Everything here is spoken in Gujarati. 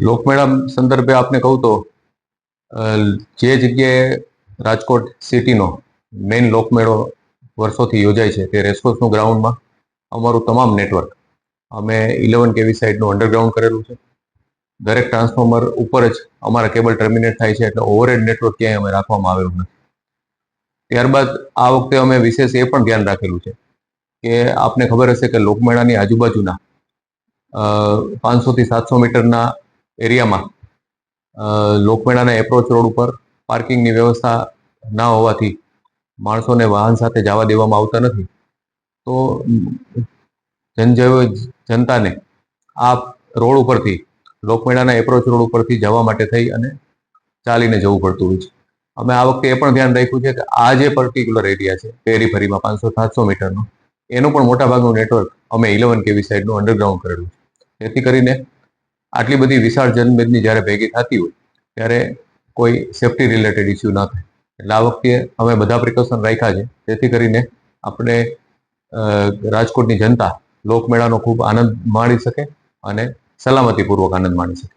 લોકમેળા સંદર્ભે આપને કહું તો જે જગ્યાએ રાજકોટ સિટીનો મેઇન લોકમેળો વર્ષોથી યોજાય છે તે રેસકોર્સનું ગ્રાઉન્ડમાં અમારું તમામ નેટવર્ક અમે 11 kV સાઇડનું અંડરગ્રાઉન્ડ કરેલું છે. દરેક ટ્રાન્સફોર્મર ઉપર જ અમારા કેબલ ટર્મિનેટ થાય છે, એટલે ઓવરહેડ નેટવર્ક ક્યાંય અમે રાખવામાં આવેલું નથી. ત્યારબાદ આ વખતે અમે વિશેષ એ પણ ધ્યાન રાખેલું છે કે આપને ખબર હશે કે લોકમેળાની આજુબાજુના 500 થી 700 મીટરના એરિયામાં લોકમેળાના એપ્રોચ રોડ ઉપર પાર્કિંગની વ્યવસ્થા ના હોવાથી માણસોને વાહન સાથે જવા દેવામાં આવતા નથી. તો જનતાને આ રોડ ઉપરથી લોકમેળાના એપ્રોચ રોડ ઉપરથી જવા માટે થઈ અને ચાલીને જવું પડતું હોય છે. અમે આ વખતે એ પણ ધ્યાન રાખ્યું છે કે આ જે પર્ટિક્યુલર એરિયા છે પેરીફરીમાં 500-700 મીટરનો, એનું પણ મોટાભાગનું નેટવર્ક અમે 11 kV સાઇડનું અંડરગ્રાઉન્ડ કરેલું છે, જેથી કરીને આટલી બધી વિશાળ જનમેદની જ્યારે ભેગી થતી હોય ત્યારે કોઈ સેફટી રિલેટેડ ઇસ્યુ ના થાય. એટલે આ વખતે અમે બધા પ્રિકોશન રાખ્યા છે, જેથી કરીને આપણે રાજકોટની જનતા લોકમેળાનો ખૂબ આનંદ માણી શકે અને સલામતીપૂર્વક આનંદ માણી શકે.